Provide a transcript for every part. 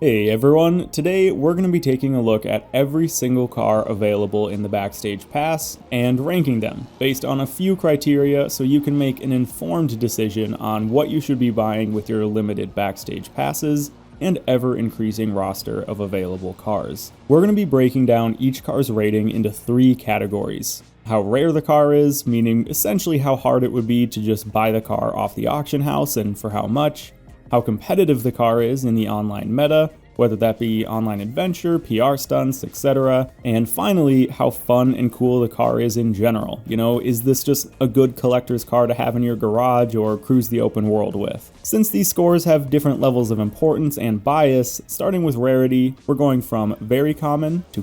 Hey everyone, today we're going to be taking a look at every single car available in the Backstage Pass and ranking them based on a few criteria so you can make an informed decision on what you should be buying with your limited Backstage Passes and ever-increasing roster of available cars. We're going to be breaking down each car's rating into 3 categories. How rare the car is, meaning essentially how hard it would be to just buy the car off the auction house and for how much. How competitive the car is in the online meta, whether that be online adventure, PR stunts, etc. And finally, how fun and cool the car is in general. You know, is this just a good collector's car to have in your garage or cruise the open world with? Since these scores have different levels of importance and bias, starting with rarity, we're going from very common to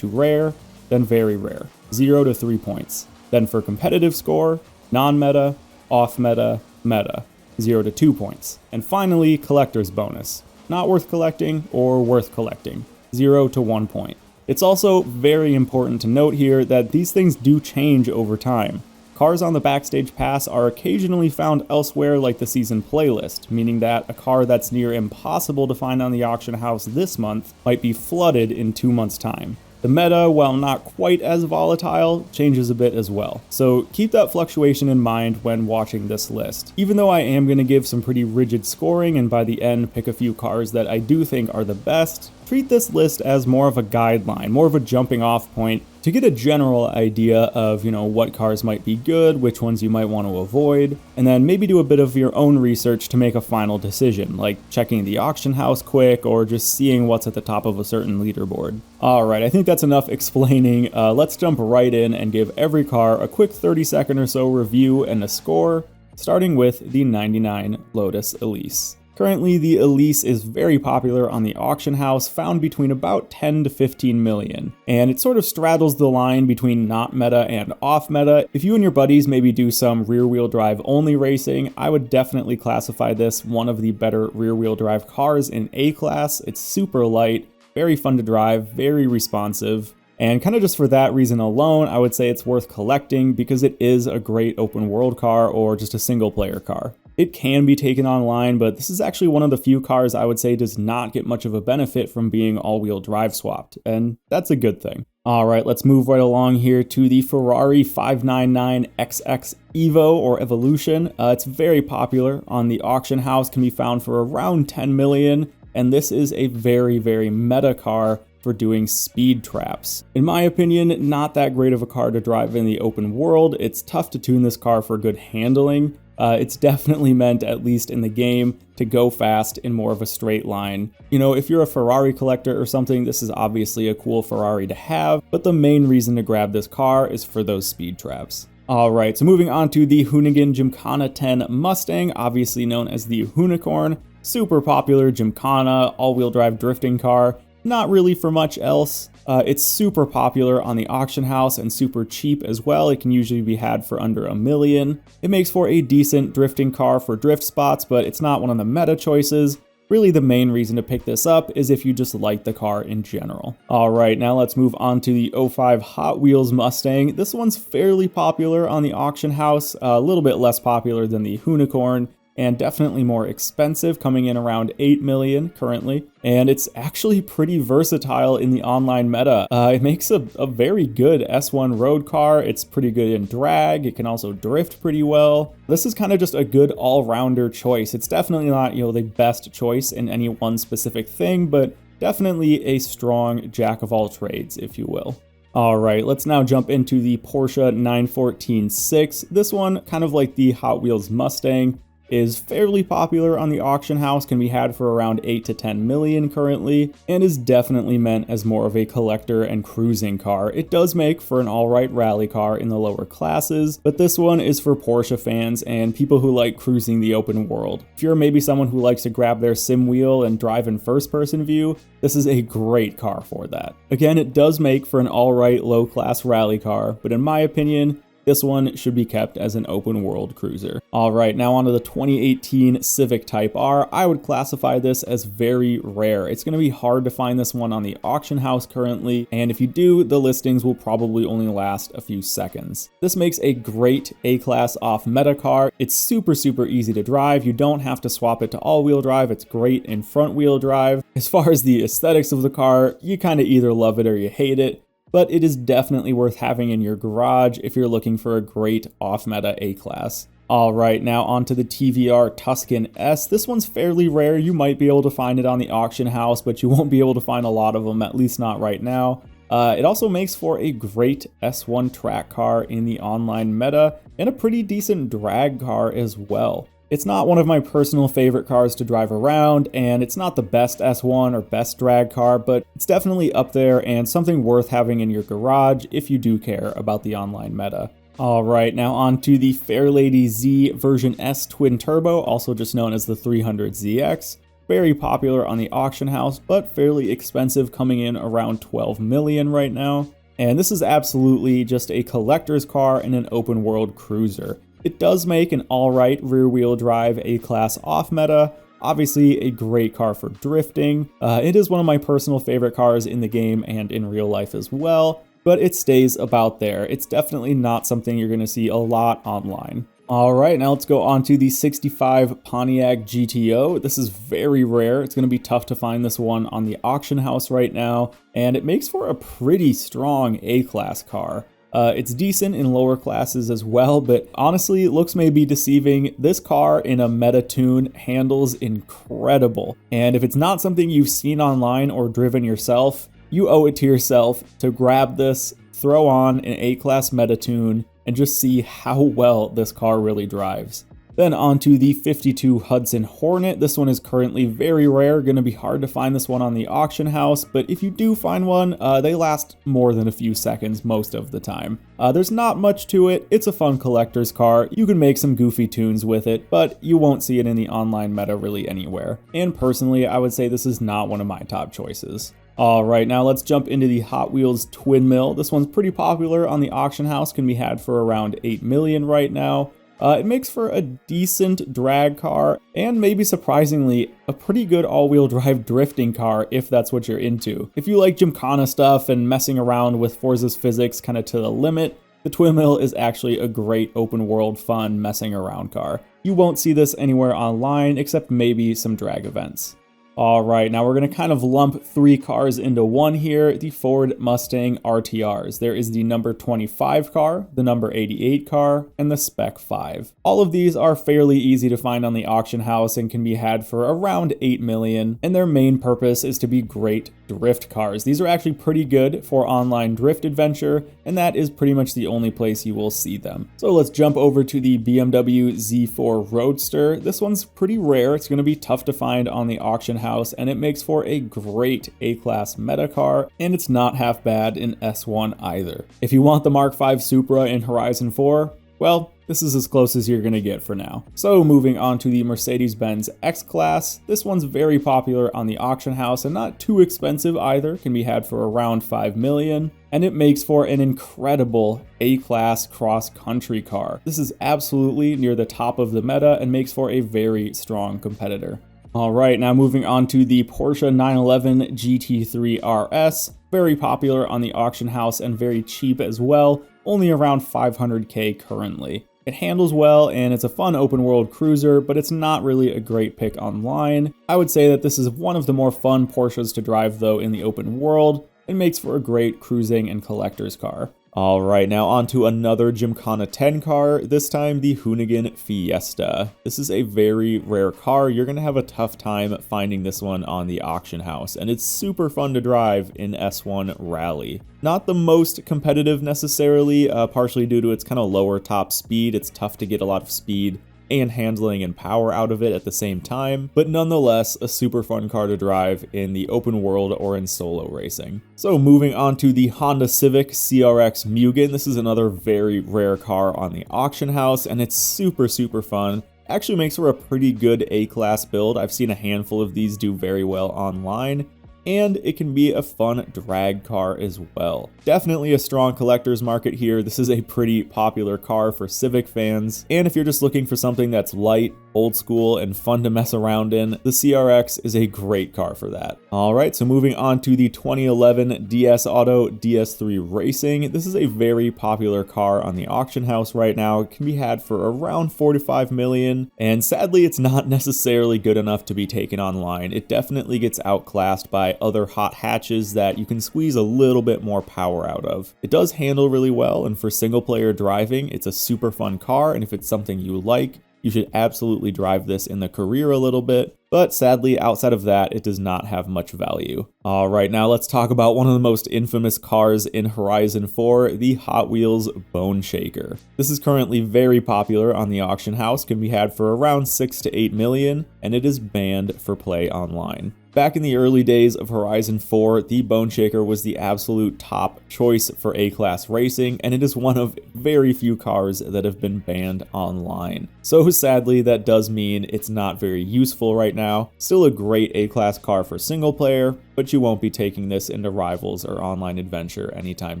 rare, then very rare, 0 to 3 points. Then for competitive score, non-meta, off-meta, meta, 0 to 2 points. And finally, collector's bonus. Not worth collecting or worth collecting, 0 to 1 point. It's also very important to note here that these things do change over time. Cars on the Backstage Pass are occasionally found elsewhere like the season playlist, meaning that a car that's near impossible to find on the auction house this month might be flooded in 2 months' time. The meta, while not quite as volatile, changes a bit as well. So keep that fluctuation in mind when watching this list. Even though I am going to give some pretty rigid scoring and by the end pick a few cars that I do think are the best, treat this list as more of a guideline, more of a jumping off point to get a general idea of, what cars might be good, which ones you might want to avoid, and then maybe do a bit of your own research to make a final decision, like checking the auction house quick or just seeing what's at the top of a certain leaderboard. Alright, I think that's enough explaining. Let's jump right in and give every car a quick 30-second or so review and a score, starting with the 99 Lotus Elise. Currently, the Elise is very popular on the auction house, found between about 10 to 15 million, and it sort of straddles the line between not meta and off meta. If you and your buddies maybe do some rear-wheel drive only racing, I would definitely classify this one of the better rear-wheel drive cars in A-class. It's super light, very fun to drive, very responsive. And kind of just for that reason alone, I would say it's worth collecting because it is a great open world car or just a single player car. It can be taken online, but this is actually one of the few cars I would say does not get much of a benefit from being all-wheel drive swapped, and that's a good thing. Alright, let's move right along here to the Ferrari 599XX Evo or Evolution. It's very popular on the auction house, can be found for around 10 million, and this is a very, very meta car for doing speed traps. In my opinion, not that great of a car to drive in the open world. It's tough to tune this car for good handling. It's definitely meant, at least in the game, to go fast in more of a straight line. If you're a Ferrari collector or something, this is obviously a cool Ferrari to have, but the main reason to grab this car is for those speed traps. Alright, so moving on to the Hoonigan Gymkhana 10 Mustang, obviously known as the Hoonicorn. Super popular Gymkhana, all-wheel drive drifting car. Not really for much else. It's super popular on the auction house and super cheap as well. It can usually be had for under $1 million. It makes for a decent drifting car for drift spots, but it's not one of the meta choices. Really the main reason to pick this up is if you just like the car in general. Alright, now let's move on to the 05 Hot Wheels Mustang. This one's fairly popular on the auction house, a little bit less popular than the Hoonicorn, and definitely more expensive, coming in around 8 million currently. And it's actually pretty versatile in the online meta. It makes a very good S1 road car. It's pretty good in drag. It can also drift pretty well. This is kind of just a good all-rounder choice. It's definitely not, the best choice in any one specific thing, but definitely a strong jack of all trades, if you will. Alright, let's now jump into the Porsche 914-6. This one, kind of like the Hot Wheels Mustang, is fairly popular on the auction house, can be had for around 8 to 10 million currently, and is definitely meant as more of a collector and cruising car. It does make for an alright rally car in the lower classes, but this one is for Porsche fans and people who like cruising the open world. If you're maybe someone who likes to grab their sim wheel and drive in first person view, this is a great car for that. Again, it does make for an alright low class rally car, but in my opinion, This one should be kept as an open world cruiser. All right, now onto the 2018 Civic Type R. I would classify this as very rare. It's going to be hard to find this one on the auction house currently, and if you do, the listings will probably only last a few seconds. This makes a great A-class off-meta car. It's super easy to drive. You don't have to swap it to all-wheel drive. It's great in front-wheel drive. As far as the aesthetics of the car, you kind of either love it or you hate it, but it is definitely worth having in your garage if you're looking for a great off-meta A-class. All right, now onto the TVR Tuscan S. This one's fairly rare. You might be able to find it on the auction house, but you won't be able to find a lot of them, at least not right now. It also makes for a great S1 track car in the online meta, and a pretty decent drag car as well. It's not one of my personal favorite cars to drive around, and it's not the best S1 or best drag car, but it's definitely up there and something worth having in your garage if you do care about the online meta. All right, now on to the Fairlady Z version S Twin Turbo, also just known as the 300ZX. Very popular on the auction house, but fairly expensive, coming in around 12 million right now. And this is absolutely just a collector's car in an open world cruiser. It does make an alright rear-wheel drive A-class off-meta, obviously a great car for drifting. It is one of my personal favorite cars in the game and in real life as well, but it stays about there. It's definitely not something you're going to see a lot online. Alright, now let's go on to the 65 Pontiac GTO. This is very rare. It's going to be tough to find this one on the auction house right now, and it makes for a pretty strong A-class car. It's decent in lower classes as well, but honestly, looks may be deceiving. This car in a meta tune handles incredible. And if it's not something you've seen online or driven yourself, you owe it to yourself to grab this, throw on an A-class meta tune, and just see how well this car really drives. Then onto the 52 Hudson Hornet. This one is currently very rare, going to be hard to find this one on the auction house, but if you do find one, they last more than a few seconds most of the time. There's not much to it. It's a fun collector's car. You can make some goofy tunes with it, but you won't see it in the online meta really anywhere. And personally, I would say this is not one of my top choices. Alright, now let's jump into the Hot Wheels Twin Mill. This one's pretty popular on the auction house, can be had for around 8 million right now. It makes for a decent drag car, and maybe surprisingly, a pretty good all-wheel drive drifting car if that's what you're into. If you like gymkhana stuff and messing around with Forza's physics kind of to the limit, the Twin Mill is actually a great open world fun messing around car. You won't see this anywhere online except maybe some drag events. Alright, now we're going to kind of lump 3 cars into one here, the Ford Mustang RTRs. There is the number 25 car, the number 88 car, and the Spec 5. All of these are fairly easy to find on the auction house and can be had for around 8 million, and their main purpose is to be great drift cars. These are actually pretty good for online drift adventure, and that is pretty much the only place you will see them. So let's jump over to the BMW Z4 Roadster. This one's pretty rare. It's going to be tough to find on the auction house, and it makes for a great A-class meta car, and it's not half bad in S1 either. If you want the Mark V Supra in Horizon 4, well, this is as close as you're gonna get for now. So moving on to the Mercedes-Benz X-Class. This one's very popular on the auction house and not too expensive either, can be had for around 5 million. And it makes for an incredible A-class cross-country car. This is absolutely near the top of the meta and makes for a very strong competitor. Alright, now moving on to the Porsche 911 GT3 RS. Very popular on the auction house and very cheap as well, only around 500k currently. It handles well and it's a fun open world cruiser, but it's not really a great pick online. I would say that this is one of the more fun Porsches to drive though in the open world. It makes for a great cruising and collector's car. Alright, now on to another Gymkhana 10 car, this time the Hoonigan Fiesta. This is a very rare car. You're going to have a tough time finding this one on the auction house, and it's super fun to drive in S1 Rally. Not the most competitive necessarily, partially due to its kind of lower top speed. It's tough to get a lot of speed and handling and power out of it at the same time, but nonetheless a super fun car to drive in the open world or in solo racing. So moving on to the Honda Civic CRX Mugen. This is another very rare car on the auction house, and it's super fun. Actually makes for a pretty good A-class build. I've seen a handful of these do very well online. and it can be a fun drag car as well. Definitely a strong collector's market here. This is a pretty popular car for Civic fans, and if you're just looking for something that's light, old school, and fun to mess around in, the CRX is a great car for that. Alright, so moving on to the 2011 DS Auto DS3 Racing. This is a very popular car on the auction house right now. It can be had for around $45 million, and sadly it's not necessarily good enough to be taken online. It definitely gets outclassed by other hot hatches that you can squeeze a little bit more power out of. It does handle really well, and for single player driving, it's a super fun car, and if it's something you like, you should absolutely drive this in the career a little bit, but sadly, outside of that, it does not have much value. Alright, now let's talk about one of the most infamous cars in Horizon 4, the Hot Wheels Bone Shaker. This is currently very popular on the auction house, can be had for around $6 to $8 million, and it is banned for play online. Back in the early days of Horizon 4, the Bone Shaker was the absolute top choice for A-Class racing, and it is one of very few cars that have been banned online. So sadly, that does mean it's not very useful right now. Still a great A-Class car for single player, but you won't be taking this into Rivals or online adventure anytime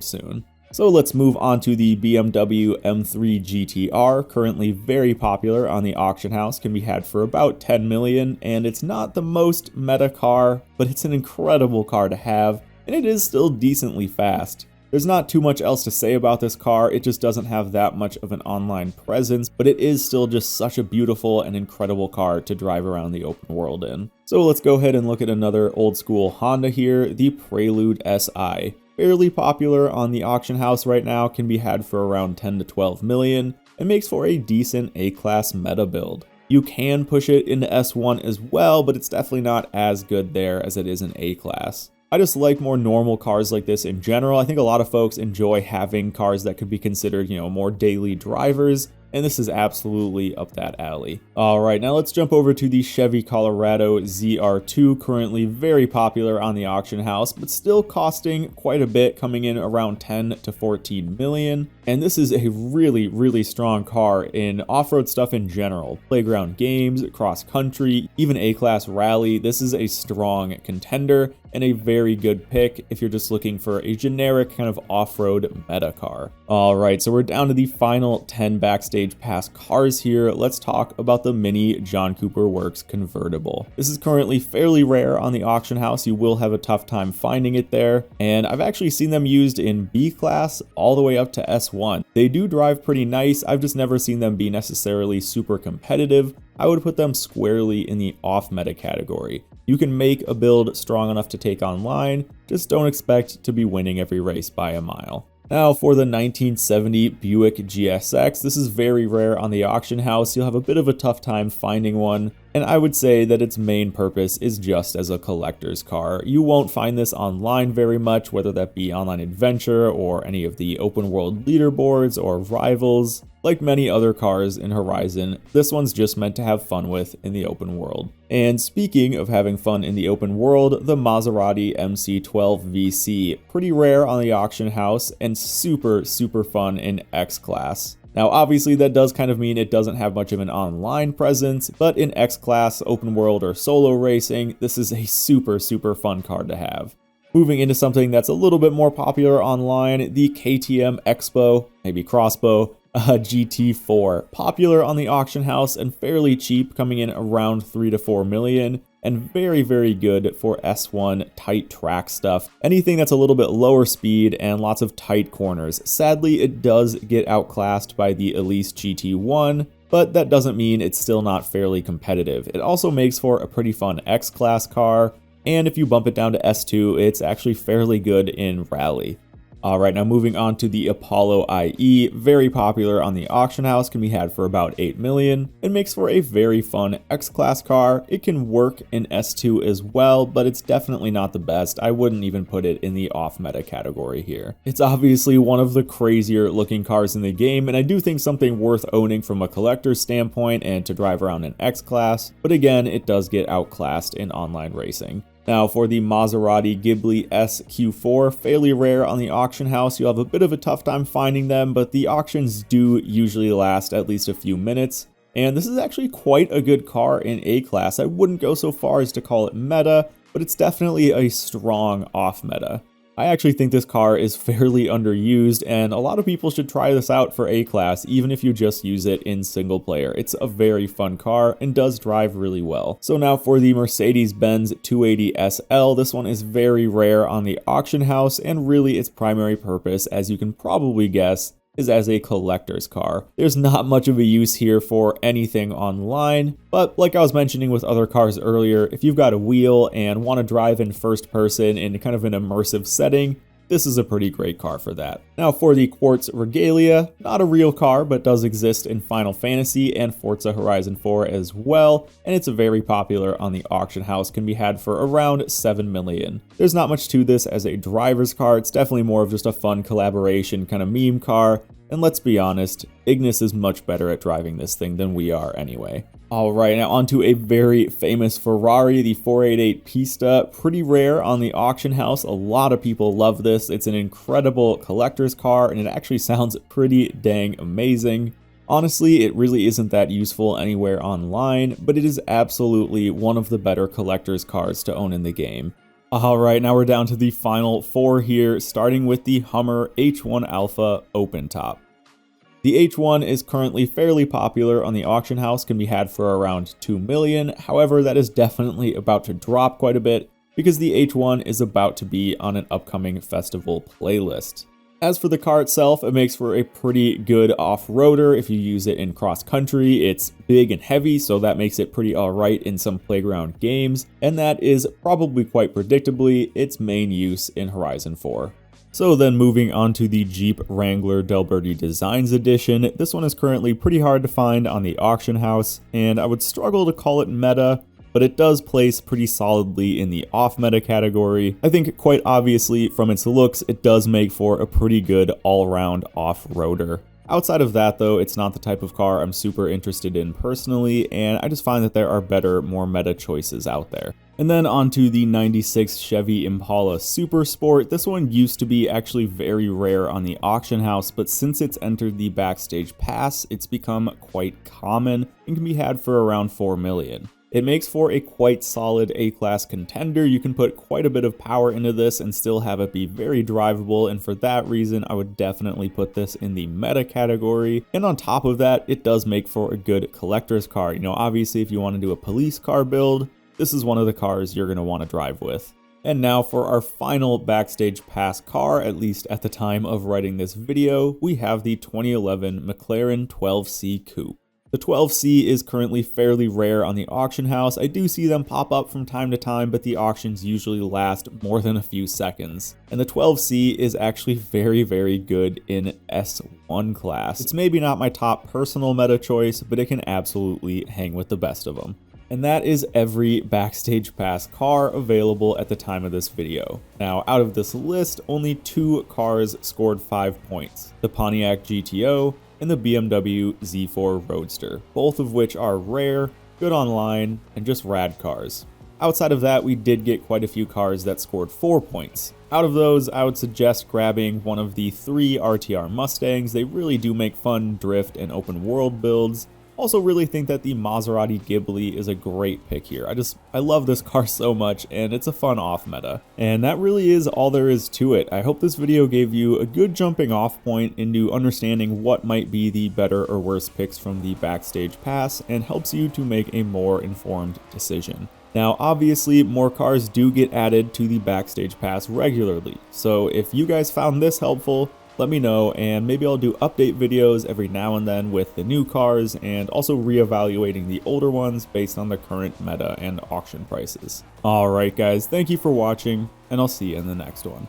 soon. So let's move on to the BMW M3 GTR, currently very popular on the auction house, can be had for about $10 million, and it's not the most meta car, but it's an incredible car to have, and it is still decently fast. There's not too much else to say about this car, it just doesn't have that much of an online presence, but it is still just such a beautiful and incredible car to drive around the open world in. So let's go ahead and look at another old school Honda here, the Prelude SI. Fairly popular on the auction house right now, can be had for around $10 to $12 million, and makes for a decent A-Class meta build. You can push it into S1 as well, but it's definitely not as good there as it is in A-Class. I just like more normal cars like this in general. I think a lot of folks enjoy having cars that could be considered, more daily drivers, and this is absolutely up that alley. Alright, now let's jump over to the Chevy Colorado ZR2, currently very popular on the auction house, but still costing quite a bit, coming in around $10 to $14 million. And this is a really, really strong car in off-road stuff in general. Playground games, cross-country, even A-Class rally. This is a strong contender and a very good pick if you're just looking for a generic kind of off-road meta car. Alright, so we're down to the final 10 Backstage Pass cars here. Let's talk about the Mini John Cooper Works convertible. This is currently fairly rare on the auction house. You will have a tough time finding it there, and I've actually seen them used in B-Class all the way up to S1. They do drive pretty nice. I've just never seen them be necessarily super competitive. I would put them squarely in the off-meta category. You can make a build strong enough to take online, just don't expect to be winning every race by a mile. Now for the 1970 Buick GSX, this is very rare on the auction house. You'll have a bit of a tough time finding one, and I would say that its main purpose is just as a collector's car. You won't find this online very much, whether that be online adventure or any of the open world leaderboards or Rivals. Like many other cars in Horizon, this one's just meant to have fun with in the open world. And speaking of having fun in the open world, the Maserati MC12 VC, pretty rare on the auction house and super fun in X-Class. Now obviously that does kind of mean it doesn't have much of an online presence, but in X-Class, open world, or solo racing, this is a super fun car to have. Moving into something that's a little bit more popular online, the KTM Expo, maybe Crossbow, GT4. Popular on the auction house and fairly cheap, coming in around $3 to $4 million, and very good for S1 tight track stuff. Anything that's a little bit lower speed and lots of tight corners. Sadly, it does get outclassed by the Elise GT1, but that doesn't mean it's still not fairly competitive. It also makes for a pretty fun X-Class car, and if you bump it down to S2, it's actually fairly good in rally. Alright, now moving on to the Apollo IE, very popular on the auction house, can be had for about $8 million. It makes for a very fun X-Class car. It can work in S2 as well, but it's definitely not the best. I wouldn't even put it in the off-meta category here. It's obviously one of the crazier looking cars in the game, and I do think something worth owning from a collector's standpoint and to drive around in X-Class, but again, it does get outclassed in online racing. Now for the Maserati Ghibli SQ4, fairly rare on the auction house. You'll have a bit of a tough time finding them, but the auctions do usually last at least a few minutes. And this is actually quite a good car in A-Class. I wouldn't go so far as to call it meta, but it's definitely a strong off meta. I actually think this car is fairly underused, and a lot of people should try this out for A-Class, even if you just use it in single player. It's a very fun car and does drive really well. So now for the Mercedes-Benz 280 SL, this one is very rare on the auction house, and really its primary purpose, as you can probably guess, is as a collector's car. There's not much of a use here for anything online, but like I was mentioning with other cars earlier, if you've got a wheel and want to drive in first person in kind of an immersive setting, this is a pretty great car for that. Now for the Quartz Regalia, not a real car, but does exist in Final Fantasy and Forza Horizon 4 as well, and it's very popular on the auction house, can be had for around 7 million. There's not much to this as a driver's car, it's definitely more of just a fun collaboration kind of meme car, and let's be honest, Ignis is much better at driving this thing than we are anyway. Alright, now onto a very famous Ferrari, the 488 Pista. Pretty rare on the auction house. A lot of people love this. It's an incredible collector's car, and it actually sounds pretty dang amazing. Honestly, it really isn't that useful anywhere online, but it is absolutely one of the better collector's cars to own in the game. Alright, now we're down to the final 4 here, starting with the Hummer H1 Alpha Open Top. The H1 is currently fairly popular on the auction house, can be had for around 2 million. However, that is definitely about to drop quite a bit because the H1 is about to be on an upcoming festival playlist. As for the car itself, it makes for a pretty good off-roader if you use it in cross-country. It's big and heavy, so that makes it pretty alright in some playground games, and that is probably quite predictably its main use in Horizon 4. So then moving on to the Jeep Wrangler Delberty Designs Edition, this one is currently pretty hard to find on the auction house, and I would struggle to call it meta, but it does place pretty solidly in the off-meta category. I think quite obviously from its looks, it does make for a pretty good all-around off-roader. Outside of that though, it's not the type of car I'm super interested in personally, and I just find that there are better, more meta choices out there. And then onto the 96 Chevy Impala Super Sport. This one used to be actually very rare on the auction house, but since it's entered the Backstage Pass, it's become quite common and can be had for around 4 million. It makes for a quite solid A-Class contender. You can put quite a bit of power into this and still have it be very drivable, and for that reason I would definitely put this in the meta category. And on top of that, it does make for a good collector's car. You know, obviously if you want to do a police car build, this is one of the cars you're going to want to drive with. And now for our final Backstage Pass car, at least at the time of writing this video, we have the 2011 McLaren 12C Coupe. The 12C is currently fairly rare on the auction house. I do see them pop up from time to time, but the auctions usually last more than a few seconds. And the 12C is actually very, very good in S1 class. It's maybe not my top personal meta choice, but it can absolutely hang with the best of them. And that is every Backstage Pass car available at the time of this video. Now, out of this list, only 2 cars scored 5 points. The Pontiac GTO and the BMW Z4 Roadster, both of which are rare, good online, and just rad cars. Outside of that, we did get quite a few cars that scored 4 points. Out of those, I would suggest grabbing one of the 3 RTR Mustangs. They really do make fun drift and open world builds. Also really think that the Maserati Ghibli is a great pick here. I love this car so much, and it's a fun off meta. And that really is all there is to it. I hope this video gave you a good jumping off point into understanding what might be the better or worse picks from the Backstage Pass, and helps you to make a more informed decision. Now, obviously, more cars do get added to the Backstage Pass regularly, so if you guys found this helpful, let me know, and maybe I'll do update videos every now and then with the new cars, and also reevaluating the older ones based on the current meta and auction prices. Alright guys, thank you for watching, and I'll see you in the next one.